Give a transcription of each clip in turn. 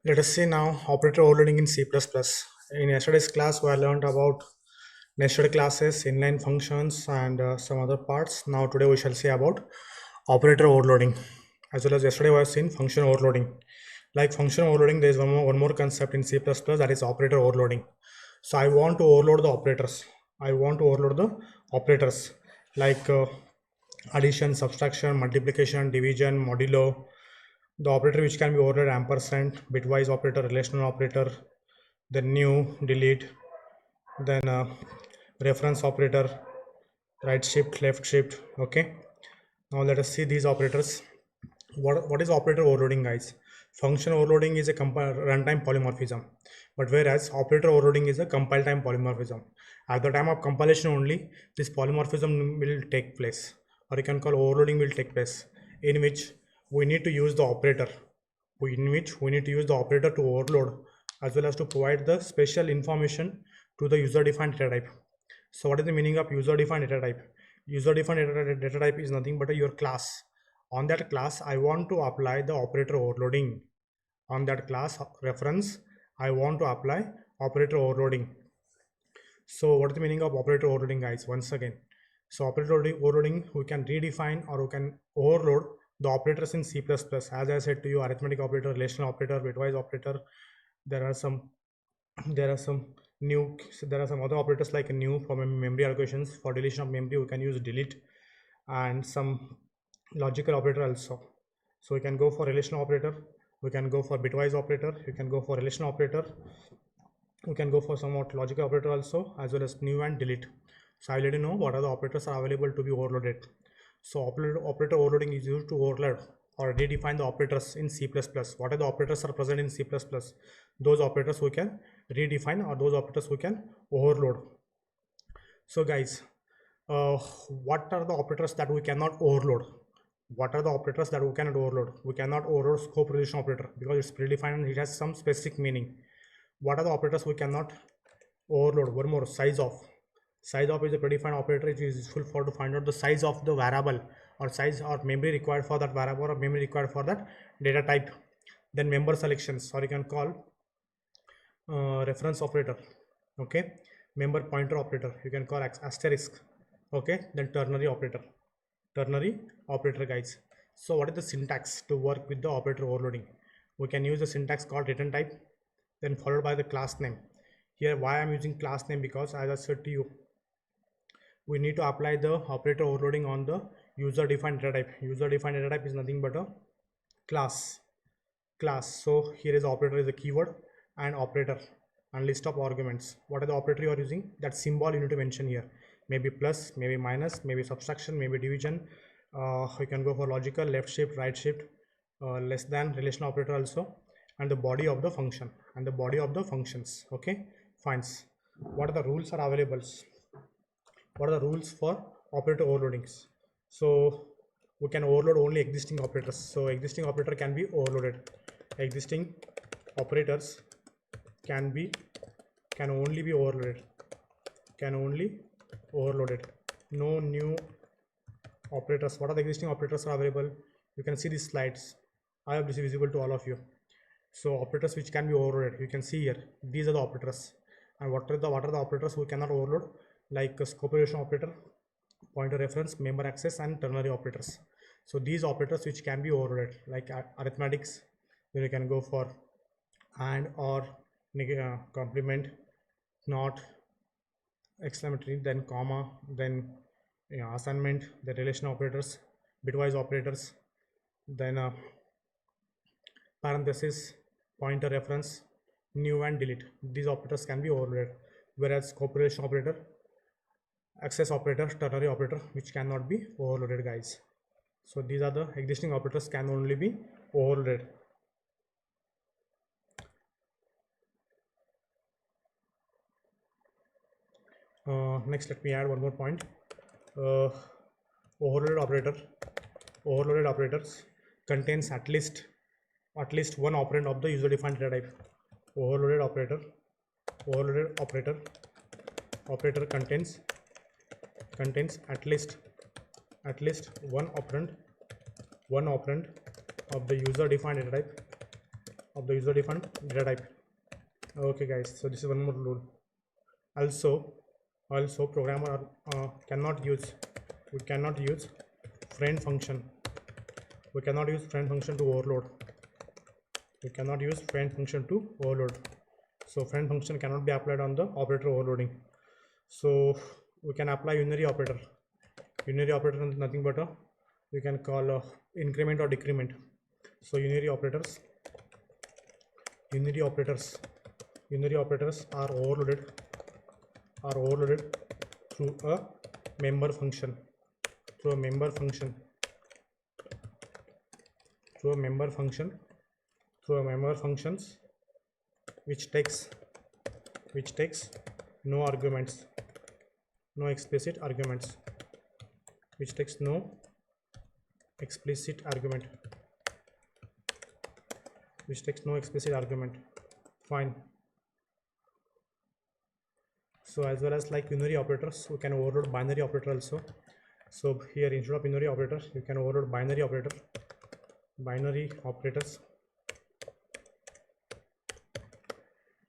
Let us see now operator overloading in C++. In yesterday's class, we learned about nested classes, inline functions, and some other parts. Now today we shall see about operator overloading. As well as yesterday we have seen function overloading. Like function overloading, there is one more concept in C++, that is operator overloading. So I want to overload the operators. I want to overload the operators like addition, subtraction, multiplication, division, modulo, the operator which can be ordered ampersand, bitwise operator, relational operator, then new, delete, then reference operator, right shift, left shift. Okay. Now let us see these operators. What is operator overloading, guys? Function overloading is a runtime polymorphism, but whereas operator overloading is a compile time polymorphism. At the time of compilation only, this polymorphism will take place, or you can call overloading will take place, in which we need to use the operator, to overload as well as to provide the special information to the user defined data type. So what is the meaning of user defined data type? User defined data type is nothing but your class. On that class I want to apply the operator overloading. On that class reference I want to apply operator overloading. So what is the meaning of operator overloading, guys? Once again, so operator overloading, we can redefine or we can overload the operators in C++. As I said to you, arithmetic operator, relational operator, bitwise operator. There are some there are some there are some other operators like new for memory allocations. For deletion of memory we can use delete, and some logical operator also. So we can go for relational operator, we can go for bitwise operator, you can go for relational operator, we can go for somewhat logical operator also, as well as new and delete. So I'll let you know what are the operators are available to be overloaded. So operator overloading is used to overload or redefine the operators in C++. What are the operators are present in C++? Those operators we can redefine, or those operators we can overload. So guys, what are the operators that we cannot overload? What are the operators that we cannot overload? We cannot overload scope resolution operator because it's predefined and it has some specific meaning. What are the operators we cannot overload? One more, size of. Size of is a predefined operator which is useful for to find out the size of the variable, or size or memory required for that variable, or memory required for that data type. Then member selections, or you can call reference operator. Okay, member pointer operator, you can call asterisk. Okay, then ternary operator, guys. So what is the syntax to work with the operator overloading? We can use the syntax called return type, then followed by the class name. Here why I'm using class name, because as I said to you, we need to apply the operator overloading on the user defined data type. User defined data type is nothing but a class. So here is operator is a keyword, and operator and list of arguments. What are the operator you are using? That symbol you need to mention here. Maybe plus, maybe minus, maybe subtraction, maybe division. You can go for logical, left shift, right shift, less than, relational operator also, and the body of the function and the body of the functions. Okay, fine. What are the rules are available? What are the rules for operator overloadings? So we can overload only existing operators. So existing operator can be overloaded. Existing operators can only be overloaded. No new operators. What are the existing operators are available? You can see these slides. I have this visible to all of you. So operators which can be overloaded, you can see here, these are the operators. And what are the operators we cannot overload? Like scope relation operator, pointer reference, member access, and ternary operators. So these operators which can be overloaded, like arithmetics, then you can go for and, or, complement, not, exclamatory, then comma, then assignment, the relation operators, bitwise operators, then parenthesis, pointer reference, new and delete. These operators can be overloaded, whereas correlation operator, access operator, ternary operator, which cannot be overloaded, guys. So these are the existing operators can only be overloaded. Next, let me add one more point. Overloaded operators contains at least one operand of the user defined data type. Overloaded operator contains at least one operand of the user defined data type, of the user defined data type. Okay guys, so this is one more rule. Also programmer cannot use friend function. We cannot use friend function to overload. So friend function cannot be applied on the operator overloading. So we can apply unary operator. Unary operator is nothing but we can call increment or decrement. So unary operators are overloaded through a member function. Through a member functions which takes no arguments, no explicit arguments, which takes no explicit argument, fine. So as well as like unary operators, we can overload binary operator also. So here instead of unary operator, you can overload binary operators.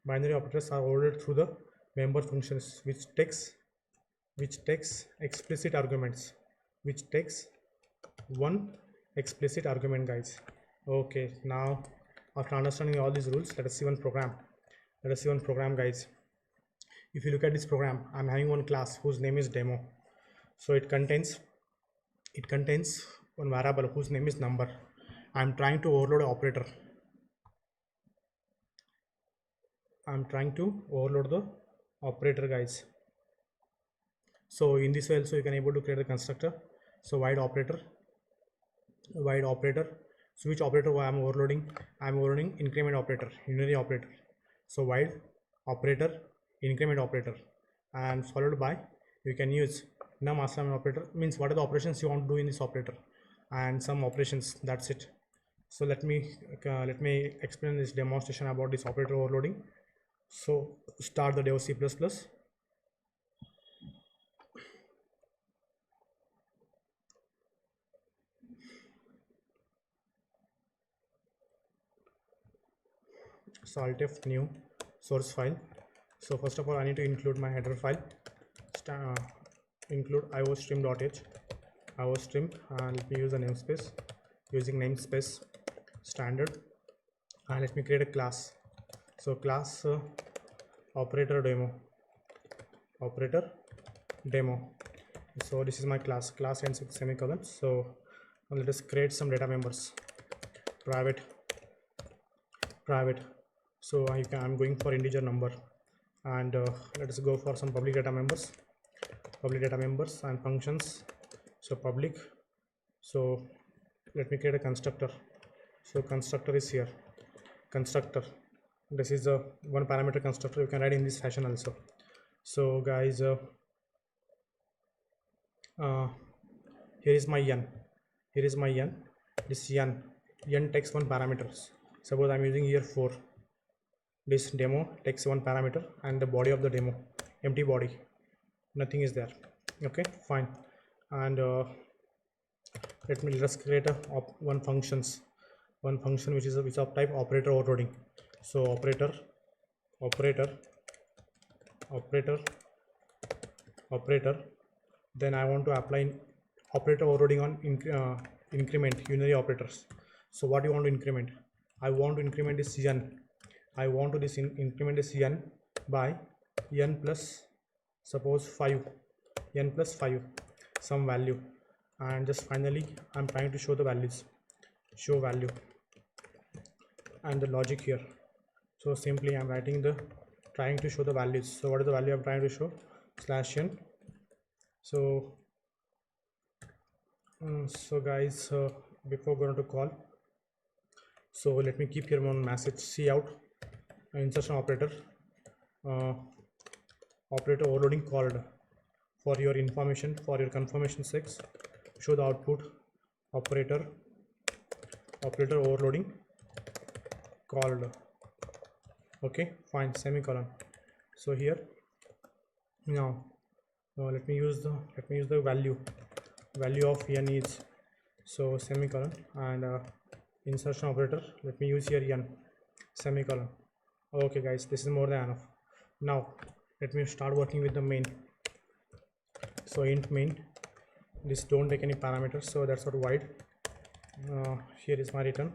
Binary operators are overloaded through the member functions which takes explicit arguments, which takes one explicit argument, guys. Okay, now after understanding all these rules, let us see one program, guys. If you look at this program, I'm having one class whose name is demo. So it contains one variable whose name is number. I'm trying to overload an operator. The operator, guys. So in this way also you can able to create a constructor. So void operator. So which operator I am overloading? I am overloading increment operator, unary operator. So void operator, increment operator, and followed by you can use num assignment operator, means what are the operations you want to do in this operator, and some operations. That's it. So let me explain this demonstration about this operator overloading. So start the dev C++. So Alt F new source file. So first of all, I need to include my header file. Include iostream.h, and let me use a namespace. Using namespace standard, and let me create a class. So class operator demo. So this is my class ends with semicolon. So let us create some data members. Private. So I'm going for integer number, and let us go for some public data members and functions. So public. So let me create a constructor. So constructor is here. Constructor, this is a one parameter constructor. You can write in this fashion also. So guys, here is my n. This n takes one parameters. Suppose I'm using here 4. This demo takes one parameter, and the body of the demo, empty body, nothing is there. Okay, fine. And let us create a one function which is of type operator overloading. So operator, then I want to apply operator overloading on increment unary operators. So what you want to increment? I want to increment this n. I want to increment this n by n plus, suppose 5, some value, and just finally I'm trying to show the values, show value, and the logic here. So simply I'm writing trying to show the values. So what is the value I'm trying to show? /n. So guys, before going to call, so let me keep here one message, cout insertion operator, operator overloading called. For your information, for your confirmation sake, show the output operator overloading called. Okay, fine, semicolon. So here now let me use the value of n is, so semicolon, and insertion operator, let me use here n. semicolon. Okay guys, this is more than enough. Now let me start working with the main. So int main, this don't take any parameters, so that's what void. Here is my return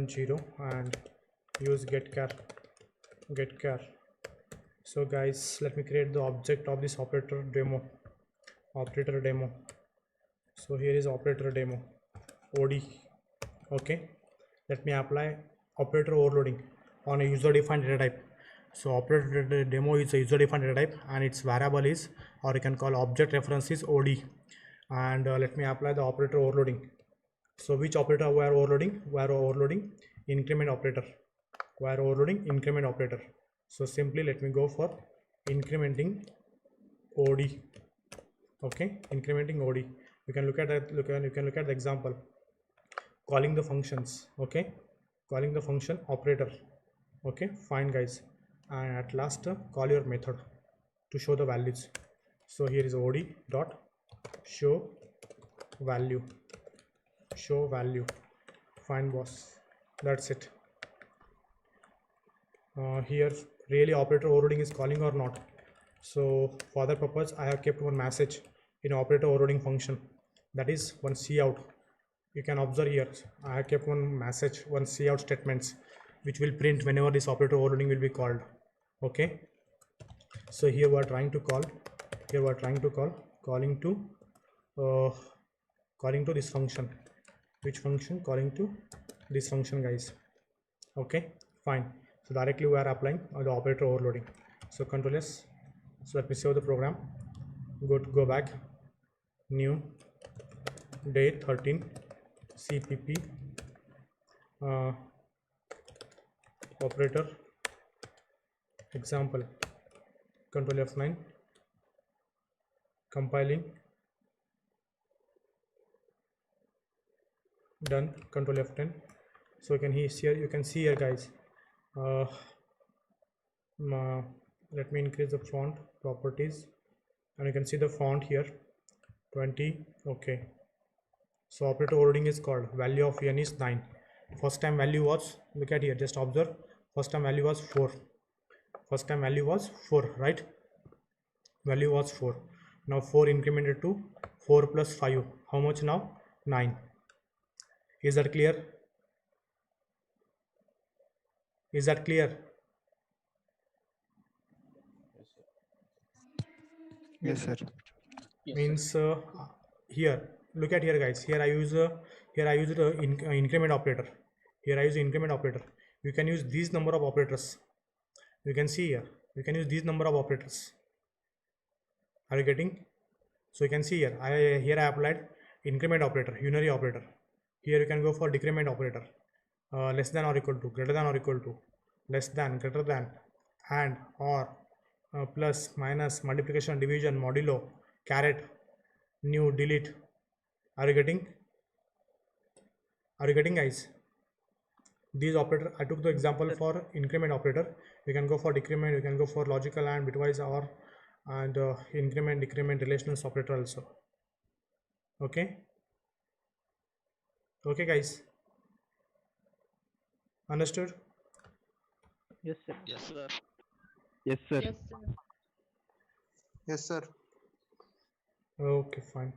0 and use get char. So guys, let me create the object of this operator demo. So here is operator demo od. Okay, let me apply operator overloading on a user defined data type. So operator demo is a user defined data type and its variable is, or you can call object reference is od. And let me apply the operator overloading. So which operator we are overloading? We are overloading increment operator. So simply let me go for incrementing od. Okay, incrementing od. You can look at that. You can look at the example. Calling the functions. Okay, calling the function operator. Okay, fine guys. And at last call your method to show the values. So here is od dot show value. Fine boss, that's it. Here really operator overloading is calling or not. So for that purpose I have kept one message in operator overloading function, that is one cout. You can observe here I have kept one message, one cout statements, which will print whenever this operator overloading will be called. Okay, so here we are trying to call calling to this function. Which function? Calling to this function guys. Okay, fine. So directly we are applying the operator overloading. So Control S. So let me save the program. Go back. New day 13 CPP operator example. Control F9. Compiling. Done. Control F10. So you can see here guys. Let me increase the font properties and you can see the font here 20. Okay, so operator overloading is called. Value of n is 9. First time value was, look at here, just observe, first time value was 4. Right? Value was 4. Now 4 incremented to 4 plus 5. How much now? 9. Is that clear? Is that clear? Yes, sir. Means here, look at here guys. Here I use the increment operator. You can use these number of operators. You can see here. You can use these number of operators. Are you getting? So you can see here. I applied increment operator, unary operator. Here you can go for decrement operator. Less than or equal to, greater than or equal to, less than, greater than, and, or, plus, minus, multiplication, division, modulo, caret, new, delete. Are you getting guys? These operator, I took the example for increment operator. You can go for decrement, you can go for logical and bitwise, or and increment, decrement, relational operator also. Okay guys, understood? Yes, sir. Yes, sir. Yes, sir. Yes, sir. Yes, sir. Okay, fine.